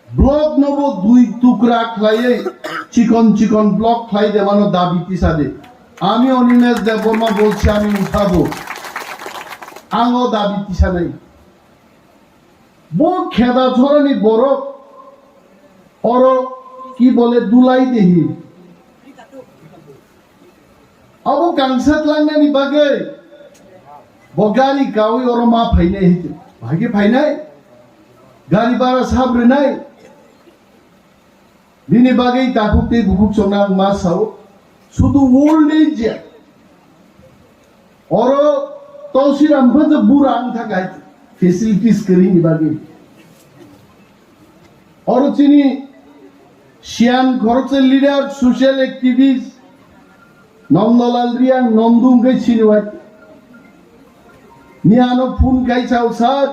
Block নব দুই টুকরা খাইয়ে চিকন চিকন ব্লক খাই দেওয়ানো দাবি তিসাদে আমি অনিমেষ দেববর্মা বলছি আমি উঠাবো আঙো দাবি তিসা নাই বহু খেদা ধরনি বরফ অর কি বলে দুলাই দেহি अब गांसात लांगनानि बागै बगारि गावै अर मा फायनाय हिते भागे फायनाय गारि बारा साब्रनाय बिनि बागै दाखुते बुकुक संना मा साव शुधु ओल्ड एज अर तौसिराम फज बुरा आं थाखाय फेसिलिटीज करिनि बागै अर चिनि सियान खरचे लिडार सोशल एक्टिविस्ट नंदलाल रियां नंदुम गई सिनवाय नियानो फुन गाय सावसार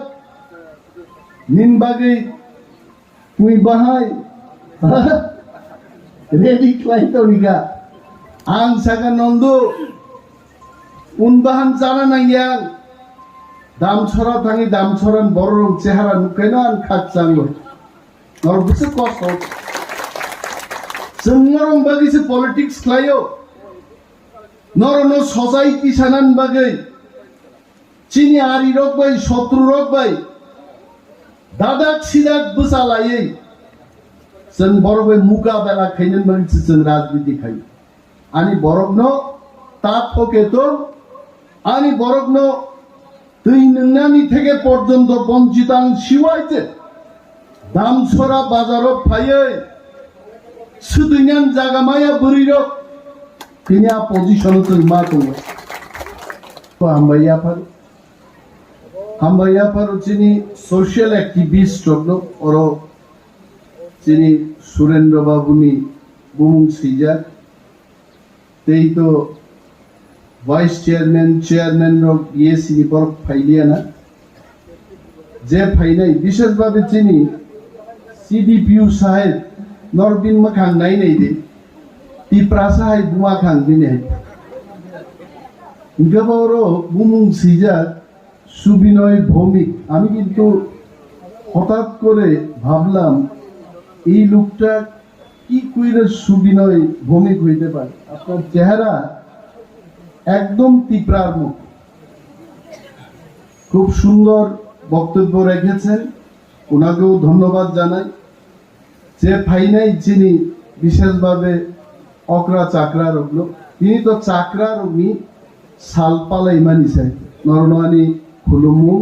निन बागै तुई बाहाय रेडी क्लाइंटनिका आं सागा नंदु उन बाहान जाना नांगिया दामछरा थांगी दामछरान बररं चेहारा नुखायना आं खाकजांगो और बुसे कष्ट जोंरं बागैसो पलिटिक्स खालायो नरनो सोसाइटी सानान बागै चिनि आरि रक बाय शत्रु रक बाय दादाक सिदाक बसालायै जों बरबाय मुकाबला खायनो मानसि जों राजनीति खायो आनि बरगनो ताथकेतो आनि बरगनो दै नोंनानि থেকে পর্যন্ত বঞ্চিতাং সিওয়াইতে दामछरा बाजाराव फायै सुदैनान जागामाया बोरैरक Kini position tu matu, ko hambaya par cini social activist joglo oro cini Surendra Babuni bumung sija, tei to vice chairman rok ye sini por failiya na, je failai bishes babe cini CDPU sahib Norbin makhang nai nai de. Tiprasai bunga khang dine gaboro bumung sija subinoy Bhowmik আমি কিন্তু হঠাৎ করে ভাবলাম এই লোকটা কি কইরে সুবিনয় ভৌমিক হইতে পারে আপনার চেহারা একদম তিপ্রার মতো খুব সুন্দর বক্তব্য রেখেছেন ওনাকেও ধন্যবাদ জানাই যে ফাইনাই যিনি বিশেষভাবে অকরা চাকরা রগলো তিনি তো চাকরা রগনি সালপালাই মানি চাই নরনানি খুলুমু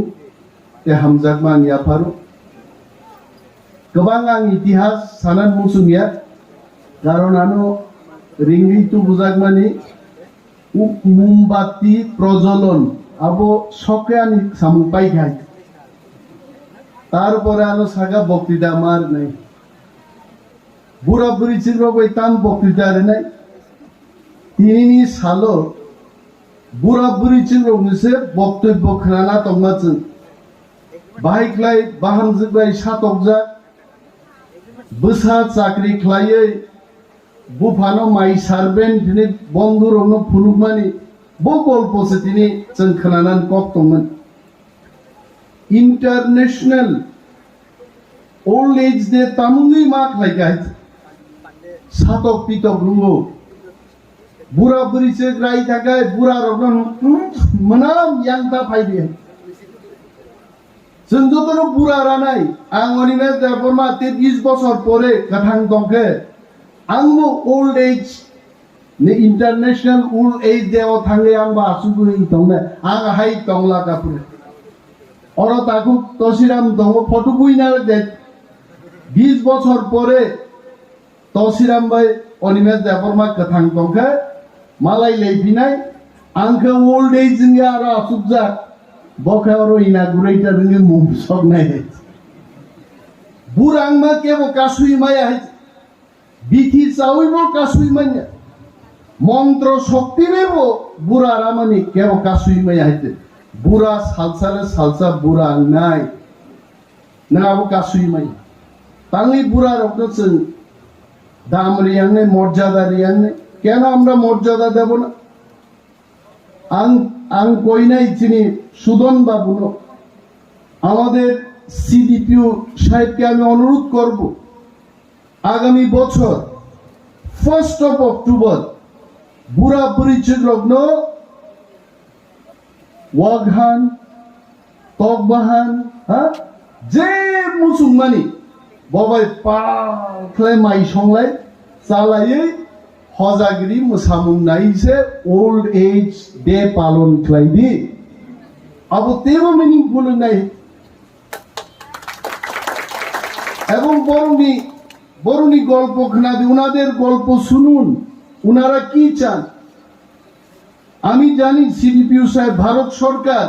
তে হামজাক মানি আফারু गोबां आं इतिहास सानान मुसुमिया कारण आनो रिंगि तु बुजाक मानि मोमबाति प्रज्वलन आबो सकेयानि सामुपाई गाय तारपरे आनो सागा बक्तृता मार নাই बुरा बुरी चिन्ह कोई तान बक्तृता रे নাই तिनी सालो बुरा बुरी चिन्ह से बक्तव्य खोनाना तंगाचों बाहायख्लाय बाहामजोबाय सातकजा बोसा चाकरी खालायै बुफानो माइ सार्भेन्ट दिनै बंधु रंनो फुनुकमानि बो गल्पसे दिनै जों खोनानानै कक्तमोन इंटरनेशनल ओल्ड एज दे तामुंगै मा खालायगाय सातक पितक रुंगो बुरा बुरी से राय थाखाय बुरा रंनो मनाम यांता फायदे जों जतरो बुरा रानाय आं अनिमे देबरमा 30 बছর পরে কাথাং দंखे आंबो ओल्ड एज ने इंटरनेशनल ओल्ड एज देव थांगे आंबो आसुगुरि दंने आं हाय दंला कापुर और ताकु तसिराम दंग फटो बुइना दे 20 বছর পরে तसिराम भाई अनिमे देबरमा काथां दंखे मालाय लेबिनाय आंखो ओल्ड एज नि आरो आसुगजा बखारो इनागुरेटर नि मुम सब नाय बुरां मा केबो कासुइ माया है बिथि चाउइबो कासुइ माया मंत्र शक्ति रेबो बुरा रामानि केबो कासुइ माया है बुरा सालसाले सालसा बुरा नाय नाबो कासुइ माया तांनि बुरा रक्तो जों दाम रियांने मर्यादा रियांने केन आमरा मर्यादा देब ना आं कइनाय चिनि सुदन बाबुनो आमादेर सीडीपीओ साहेबके आमि अनुरोध करब আগামী বছর 1st of October বুড়া বুড়ি চিরগ্ন ওয়াগহান তকবাহান যে মুসলমানি বাবাই পাখলাই মাই সংলাই চালাयै হজাগিরি মোসামুং নাইছে ওল্ড এজ ডে পালন খাইদি আবো তেবো মিনিংফুল নাই এবং বরুণী গল্প খানাদি উনাদের গল্প শুনুন উনারা কি চান আমি জানি সিডিপিও সাহেব ভারত সরকার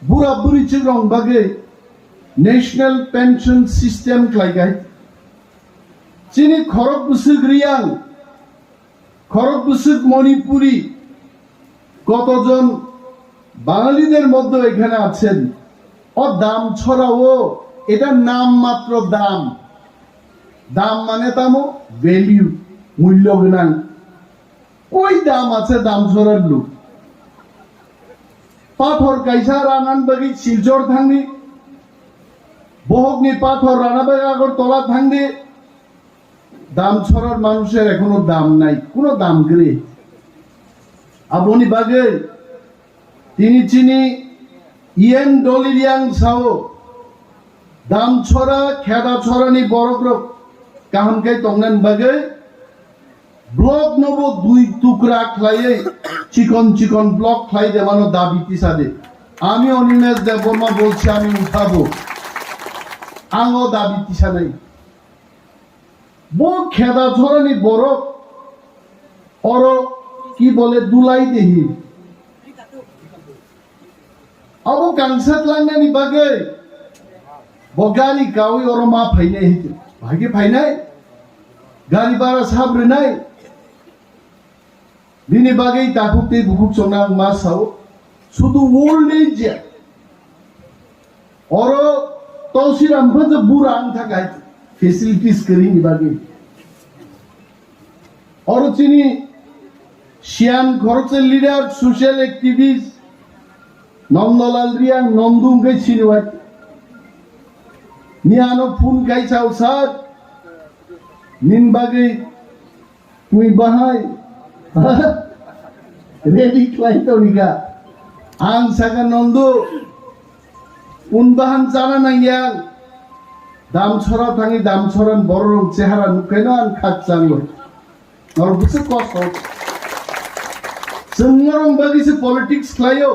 বুড়া বুড়ি চিরং বাগে ন্যাশনাল পেনশন সিস্টেম খাইগাই চিনি খরক বুসুক রিয়াং খরক বুসুক মণিপুরি কতজন বাঙালিদের মধ্যে এখানে আছেন ও দাম ছড়াও এটা নাম মাত্র দাম মানে তামো ভ্যালিউ মূল্য গুণাং কই দাম আছে দাম ছড়ার লোক পাথর কাইসা রানান বাগি শিলচর থাঙ্গি বহগনি পাথর রানা বাগি আগর তলা থাঙ্গি দাম ছড়ার মানুষের এখনো দাম নাই কোনো দাম গরে আপনি বাগে তিনি চিনি ইয়েন ডলিরিয়াং সাও দাম ছড়া খেদা ছড়ানি বড়গ্রক কাহনকাই তংনান বাগে ব্লক নব 2 টুকরা খাইয়ে চিকন ব্লক খাই দেওয়ানো দাবি তিসাদে আমি অনিমেষ দেববর্মা বলছি আমি উঠাবো আঙো দাবি তিসা নাই বহু খেদা ছড়ানি বড় অর কি বলে দুলাই দেহি আবো কাংসাত লাঙ্গানি বাগে বগানি কাউই অর মা ফাইনাই হইতে ভাগে ফাইনাই গাড়ি ভাড়া সাবরে নাই বিনি বাগেই তাকুতে বুকুক চনাং মাসাও শুধু ওল্ড এজ অর তলসিরাম যে বুড়াং থাকাই ফেসিলিটিস করিনি বাগে অর চিনি শিয়ান খরচের leader social activist Nandalal Riang নন্দুং গাই চিনিওয়াই নিয়ানো ফোন গাইছাও স্যার নিন বাগে তুই বাহাই রেডি ক্লাইতো নিকা আং সাকা নন্দু উনবাহান জানা নাইয়াং দাম ছড়া থাঙি দাম ছড়ান বড় রং চেহারা নুকাইনো আন খাচ্চাঙ্গো নর বুঝে কষ্ট जों बागैसो पलिटिक्स खालायो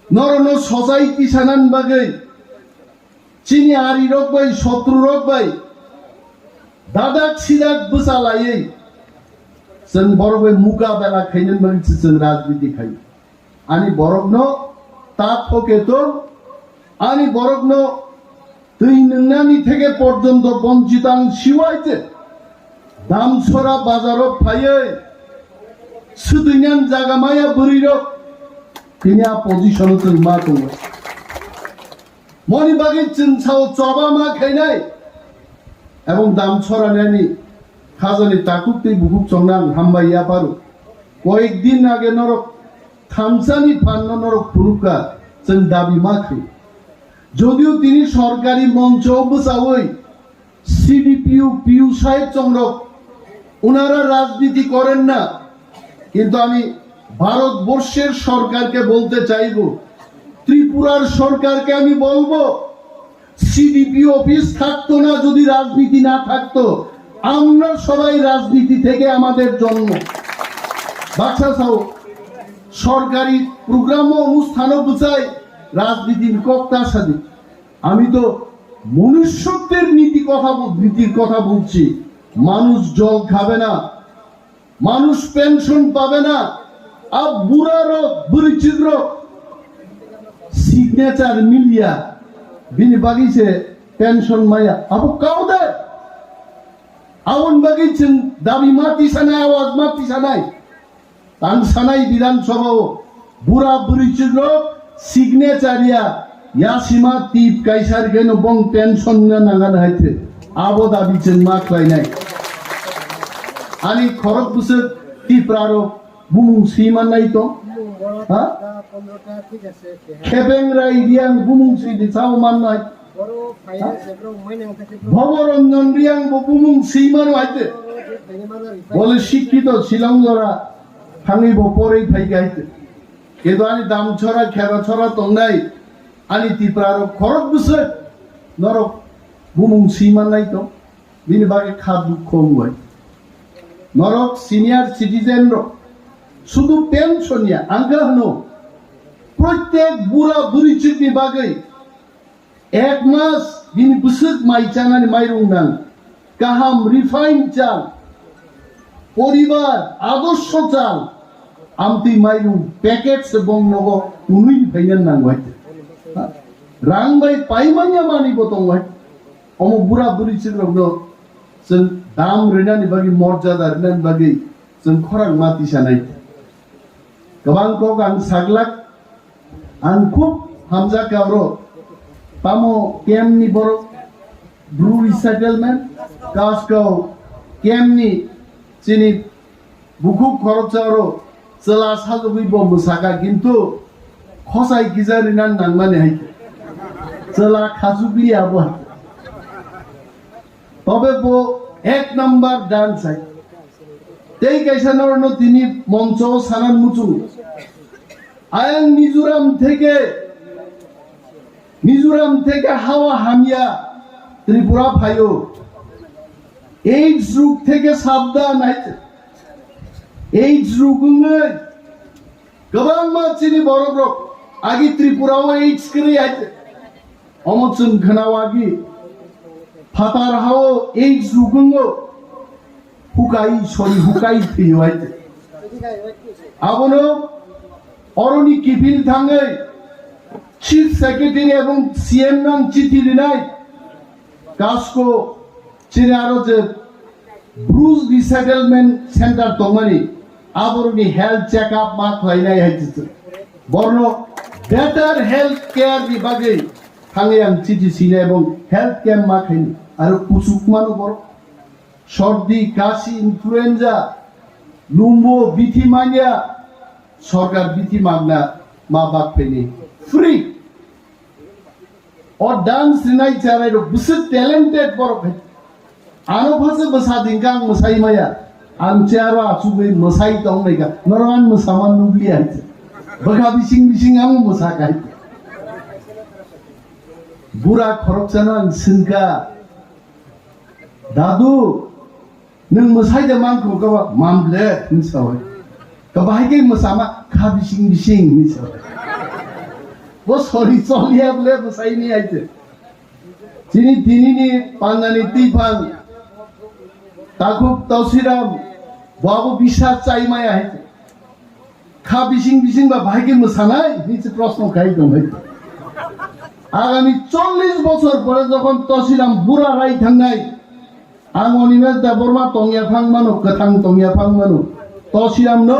नरनो सोसाइटी सानान बागै चिनी आरि रक बाय शत्रु रक बाय दादाक सिदाक बसालायै जों बरबे मुकाबेला खायनो बागै जों राजनीति खायो आनि बरकनो ता थकेतो आनि बरकनो दै नोंनानि থেকে পর্যন্ত বঞ্চিতাং শিওয়াইতে দামছড়া বাজারত ফাयै সুদুইনান জাগামায়া বুরিরক তিনি পজিশন जों मा दङ মনি বাগি চিনছাও চবা মা খাইনাই এবং দামছড়ানি খাজানি তাকুতি বুকুক চংনাং হামবাইয়া পারু কয়েকদিন আগে নরক থামসানি ফান্ন নরক পুরুকা जों দাবি মাখি যদিও তিনি সরকারি মঞ্চ বসাওই সিডিপিও পিউ সাহেব চংরক ওনারা রাজনীতি করেন না কিন্তু আমি ভারতবর্ষের সরকারকে বলতে চাইব ত্রিপুরার সরকারকে আমি বলবো সিডিপি অফিস থাকতো না যদি রাজনীতি না থাকতো আমরা সবাই রাজনীতি থেকে আমাদের জন্ম বাচ্চা চাও সরকারি প্রোগ্রাম অনুষ্ঠানও বুঝাই রাজনীতির কর্তার সাথে আমি তো মনুষ্যত্বের নীতির কথা বলছি মানুষ জল খাবে না মানুষ পেনশন পাবে না আর বুড়া রোগ বুড়িচির রোগ সিগনেচার মিলিয়া বিনি বাগিছে পেনশন মায়া আবু কাউদে আউন বাগিছেন দাবি মাতি সানাই আওয়াজ মাতি সানাই তান সানাই বিধানসভাও বুড়া বুড়িচির রোগ সিগনেচারিয়া ইয়াসিমা টিপ কাইসার গেন বং পেনশন না নাগান হাইতে আবো দাবিছেন মাখলাই নাই আনি খরক বুসে টিপ্রারো বুমুং সিমান নাই তো হ্যাঁ খেবেংরা ইডিয়ান বুমুং সি দিছাও মান নাই ভবরঞ্জন রিয়াং বপুমুং সিমানো আইতে বলে শিক্ষিত শিলং জরা থাঙিব পরেই ফাইকে আইতে কিন্তু আনি দামছড়া খেরাছড়া তংনাই আনি ত্রিপুরার খরক বসে নরক বুমুং সিমান নাই তো বিনি বাগে খা দুঃখ হয় নরক সিনিয়র সিটিজেন শুধু পেনশনিয়া আঙ্গা হনো প্রত্যেক বুড়া বুড়ি চিটনি বাগে এক মাস বিনি বুসুক মাই চানানি মাইরুং নাং কাহাম রিফাইন চাল পরিবার আদর্শ চাল আমতি মাইরুং প্যাকেট সে বং নগো উনুই ফাইনান নাং হইতে রাং বাই পাইমানিয়া মানি বতং হয় অম বুড়া বুড়ি চিটরগনো जों दाम रैनानि बागै मर्यादा रैनानि बागै जों खरां माति सानाय गोबां कक आं साग्लाक आं खुब हामजाकावरो पामो केमनि बर ब्रु रिसेटलमेन्ट कास्कौ केमनि चिनि बुकु खरचावरो चला साजुबि बो मोसाका किन्तु खसाय गिजारिनान नांमाने हाय चला खाजुबि आबो তবে বো এক নাম্বার ডান্স আই তেই কাইসানোর ন তিনি মঞ্চ সানান মুচু আয়াং মিজোরাম থেকে হাওয়া হামিয়া ত্রিপুরা ফাইও এইডস রোগ থেকে সাবধান আইতে এইডস রোগ গোবাং মাছিনি বড় রোগ আগে ত্রিপুরাও এইডস করে আইতে অমচন ঘনাওয়াগি ফাতার হাও এই জুগুঙ্গো হুকাই ফিওয়াইতে আবনো অরনি কিফিল থাঙ্গে চিফ সেক্রেটারি এবং সিএম নাম চিঠি দিনাই কাসকো চিনে আরো যে ব্রুজ রিসেটেলমেন্ট সেন্টার তমানি আবরনি হেলথ চেক আপ মা খাইনাই হাইতে বর্ণ বেটার হেলথ কেয়ার বিভাগে থাঙ্গে আং চিঠি সিনে এবং হেলথ ক্যাম্প মা খাইনি আর কুচুক মানো বড় সর্দি কাশি ইনফ্লুয়েঞ্জা লুম্বো বিথি মানিয়া সরকার বিথি মাগনা মা বাপ পেনি ফ্রি और डांस रिनाई चाराय रो बुसे टैलेंटेड बड़ भाई आनो फासे बसा दिंका मसाई माया आमचारो आसुबे मसाई तंग नैगा नरमान मसामान नुबली आइते बगा बिसिं आं मसा गाय बुरा खरकसाना सिनका दादु नों मोसाइदो मानखौ गबा मामले मिसाबाय गबाहायगे मोसामा खा बिसिं मिसाबाय वो सरि चलियाबले मोसाइनि आइते तिनिनि पान्नानि तिफां ताखुब तौसिराम बाबु बिसा चाइमाय आइते खा बिसिं बा भाइगे मोसानाय निचे प्रश्न खाइ दं आगामी 40 বছর পরে যখন তসিরাম বুড়া রাই থাঙ্গাই आं अनिमेष देबरमा तंगिया फांमानो गोथां तंगिया फांमानो तसिराम न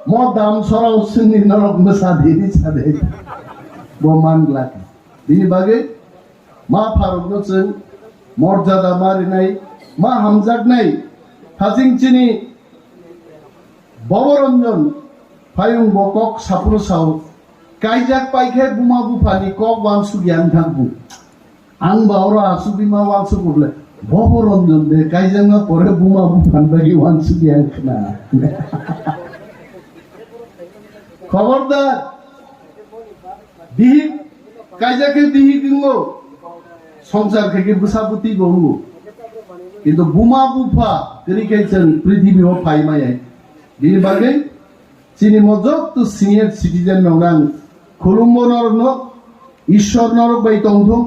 म दामछराव जोंनि नरक मोसादेरि सादे बो मानग्लाक बिनि बागै मा फारकनो जों मर्यादा मारिनाय मा हामजागनाय हाजिंचिनि बबरंजन फायुं बकक सापुरसाव काइजाक पाइखे बुमा बुफानि कक वांसु गियान थांबु आं बावरा आसुबिमा वांसु बुरले बबरंजन दे काइजांगा परे बुमा बुफान बागि वांसु गियान खना खबरदार दिहि काइजाके दिहि दिंगो संसार के बुसाबुति बंगो किन्तु बुमा बुफा करिकेचन पृथ्वीआव फाइमाय बिनि बागै चिनि मजक तो सिनियर सिटिजेन नंगां खुलुमबो नरनो ईश्वर नरक बाय तंथं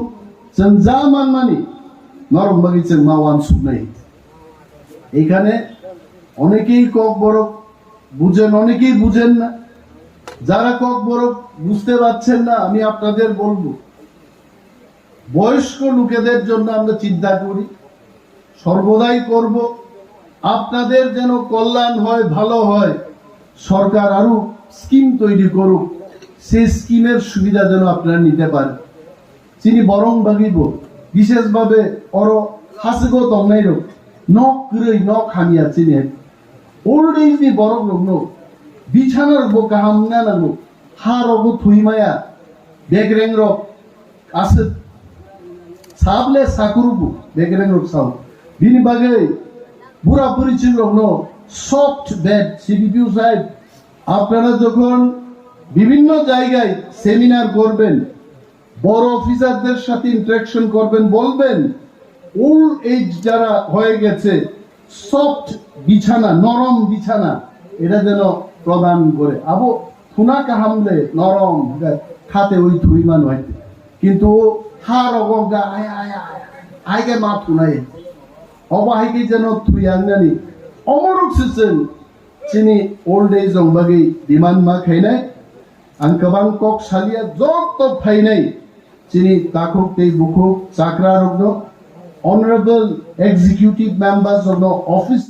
जों जा मानमानि नरक बागै जों मावान सुनाय एखाने अनेकेই কক বড় বুঝেন অনেকেই বুঝেন না যারা কক বড় বুঝতে পারছেন না আমি আপনাদের বলবো বয়স্ক লোকেদের জন্য আমরা চিন্তা করি সর্বদাই করব আপনাদের যেন কল্যাণ হয় ভালো হয় সরকার আরো স্কিম তৈরি করুক সেই স্কিমের সুবিধা যেন আপনারা নিতে পারেন চিনি বরং বাগিব বিশেষভাবে অর হাসিগো তংনাই রোগ নক কই নক খামিয়া চিনি ওল্ড এজ নি বরং রোগ নো বিছানার বো গাহাম না নাগো হা রোগ থুইমায়া বেগরেং রোগ আছে साबले साकुरुबु बेगेरें रुपसाव बिनि बागै बुरा परिचिन रंनो সফট বেড সিবিপিউ সাহেব আপনারা যখন বিভিন্ন জায়গায় সেমিনার করবেন বড় অফিসারদের সাথে ইন্টারঅ্যাকশন করবেন বলবেন ওল্ড এজ যারা হয়ে গেছে সফট বিছানা নরম বিছানা এটা যেন প্রদান করে আবো থুনা কাহামলে নরম খাতে ওই থুইমান হইতে কিন্তু হার অগঙ্গা আয় আয় আয়গে মা থুনাই অবাহিকে যেন থুইয়াঙ্গানি অমরক সিসেন চিনি ওল্ড এজ রংবাগি ডিমান্ড मा खायनाय आं गोबां कक सालिया जत फायनाय चिनि ताखुक ते बुखुक चाक्रा रगनो honourable executive members of the office